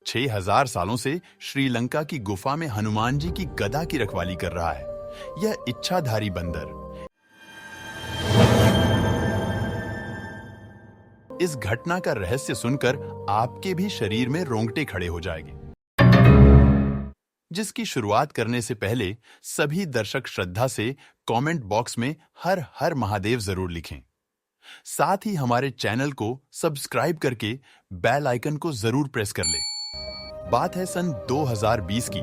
6000 सालों से श्रीलंका की गुफा में हनुमान जी की गदा की रखवाली कर रहा है यह इच्छाधारी बंदर। इस घटना का रहस्य सुनकर आपके भी शरीर में रोंगटे खड़े हो जाएंगे। जिसकी शुरुआत करने से पहले सभी दर्शक श्रद्धा से कमेंट बॉक्स में हर हर महादेव जरूर लिखें। साथ ही हमारे चैनल को सब्सक्राइब करके बेल आइकन को जरूर प्रेस कर ले। बात है सन 2020 की,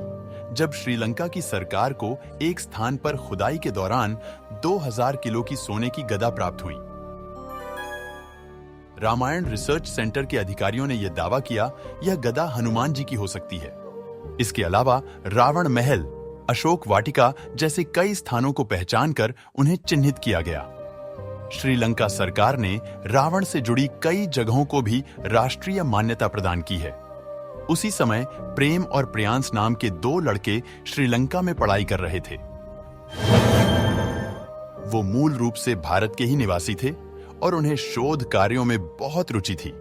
जब श्रीलंका की सरकार को एक स्थान पर खुदाई के दौरान 2000 किलो की सोने की गदा प्राप्त हुई। रामायण रिसर्च सेंटर के अधिकारियों ने यह दावा किया यह गदा हनुमान जी की हो सकती है। इसके अलावा रावण महल, अशोक वाटिका जैसे कई स्थानों को पहचानकर उन्हें चिन्हित किया गया। श्रीलंका सरकार ने रावण से जुड़ी कई जगहों को भी राष्ट्रीय मान्यता प्रदान की है। उसी समय प्रेम और प्रियांश नाम के 2 लड़के श्रीलंका में पढ़ाई कर रहे थे। वो मूल रूप से भारत के ही निवासी थे और उन्हें शोध कार्यों में बहुत रुचि थी।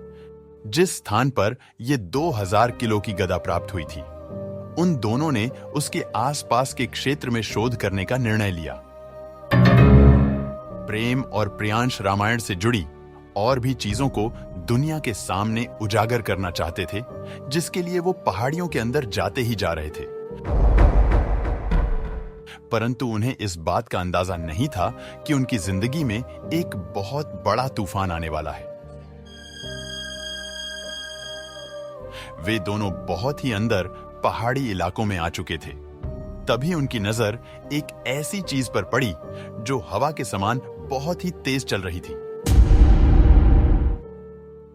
जिस स्थान पर ये 2000 किलो की गदा प्राप्त हुई थी, उन दोनों ने उसके आसपास के क्षेत्र में शोध करने का निर्णय लिया। प्रेम और प्रियांश रामायण से जुड़ी और भी चीजों को दुनिया के सामने उजागर करना चाहते थे, जिसके लिए वो पहाड़ियों के अंदर जाते ही जा रहे थे। परंतु उन्हें इस बात का अंदाजा नहीं था कि उनकी जिंदगी में एक बहुत बड़ा तूफान आने वाला है। वे दोनों बहुत ही अंदर पहाड़ी इलाकों में आ चुके थे। तभी उनकी नजर एक ऐसी चीज पर पड़ी जो हवा के समान बहुत ही तेज चल रही थी।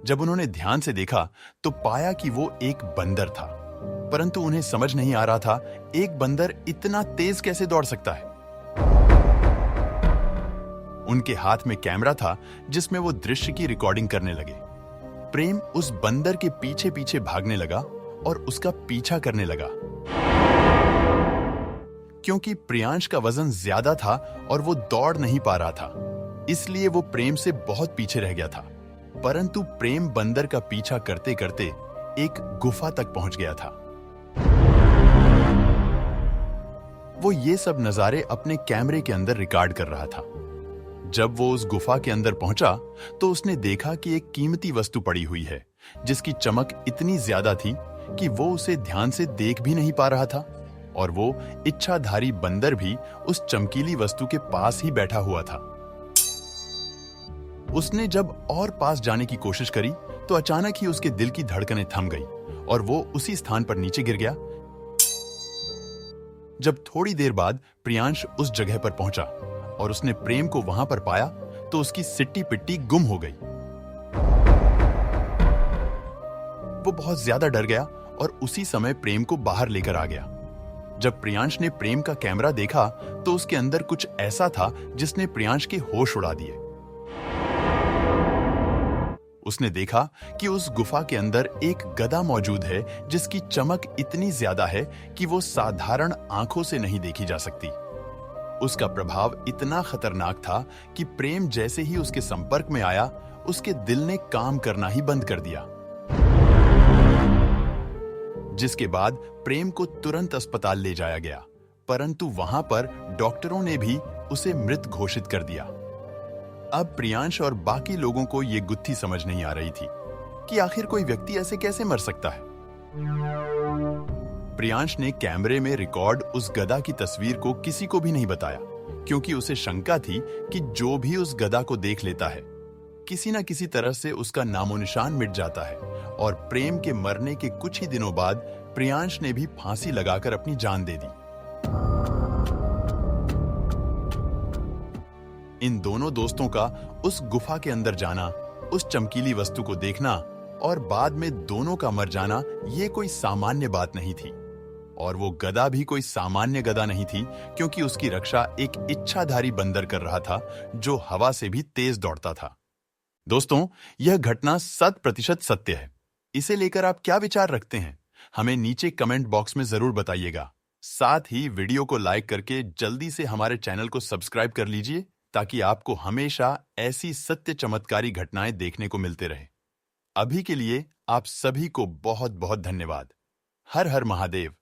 जब उन्होंने ध्यान से देखा तो पाया कि वो एक बंदर था, परंतु उन्हें समझ नहीं आ रहा था एक बंदर इतना तेज कैसे दौड़ सकता है। उनके हाथ में कैमरा था जिसमें वो दृश्य की रिकॉर्डिंग करने लगे। प्रेम उस बंदर के पीछे पीछे भागने लगा और उसका पीछा करने लगा। क्योंकि प्रियांश का वजन ज्यादा था और वो दौड़ नहीं पा रहा था, इसलिए वो प्रेम से बहुत पीछे रह गया था। परंतु प्रेम बंदर का पीछा करते करते एक गुफा तक पहुंच गया था। वो ये सब नजारे अपने कैमरे के अंदर रिकॉर्ड कर रहा था। जब वो उस गुफा के अंदर पहुंचा तो उसने देखा कि एक कीमती वस्तु पड़ी हुई है जिसकी चमक इतनी ज्यादा थी कि वो उसे ध्यान से देख भी नहीं पा रहा था, और वो इच्छाधारी बंदर भी उस चमकीली वस्तु के पास ही बैठा हुआ था। उसने जब और पास जाने की कोशिश करी तो अचानक ही उसके दिल की धड़कनें थम गई और वो उसी स्थान पर नीचे गिर गया। जब थोड़ी देर बाद प्रियांश उस जगह पर पहुंचा और उसने प्रेम को वहां पर पाया तो उसकी सिट्टी पिट्टी गुम हो गई। वो बहुत ज्यादा डर गया और उसी समय प्रेम को बाहर लेकर आ गया। जब प्रियांश ने प्रेम का कैमरा देखा तो उसके अंदर कुछ ऐसा था जिसने प्रियांश के होश उड़ा दिए। उसने देखा कि उस गुफा के अंदर एक गदा मौजूद है जिसकी चमक इतनी ज्यादा है कि वो साधारण आंखों से नहीं देखी जा सकती। उसका प्रभाव इतना खतरनाक था कि प्रेम जैसे ही उसके संपर्क में आया, उसके दिल ने काम करना ही बंद कर दिया। जिसके बाद प्रेम को तुरंत अस्पताल ले जाया गया, परंतु वहां पर डॉक्टरों ने भी उसे मृत घोषित कर दिया। अब प्रियांश और बाकी लोगों को यह गुत्थी समझ नहीं आ रही थी कि आखिर कोई व्यक्ति ऐसे कैसे मर सकता है। प्रियांश ने कैमरे में रिकॉर्ड उस गदा की तस्वीर को किसी को भी नहीं बताया, क्योंकि उसे शंका थी कि जो भी उस गदा को देख लेता है, किसी न किसी तरह से उसका नामो निशान मिट जाता है। और प्रेम के मरने के कुछ ही दिनों बाद प्रियांश ने भी फांसी लगाकर अपनी जान दे दी। इन दोनों दोस्तों का उस गुफा के अंदर जाना, उस चमकीली वस्तु को देखना और बाद में दोनों का मर जाना, ये कोई सामान्य बात नहीं थी। और वो गदा भी कोई सामान्य गदा नहीं थी, क्योंकि उसकी रक्षा एक इच्छाधारी बंदर कर रहा था जो हवा से भी तेज दौड़ता था। दोस्तों, यह घटना 100% सत्य है। इसे लेकर आप क्या विचार रखते हैं? हमें नीचे कमेंट बॉक्स में जरूर बताइएगा। साथ ही वीडियो को लाइक करके जल्दी से हमारे चैनल को सब्सक्राइब कर लीजिए, ताकि आपको हमेशा ऐसी सत्य चमत्कारी घटनाएं देखने को मिलते रहे। अभी के लिए आप सभी को बहुत बहुत धन्यवाद। हर हर महादेव।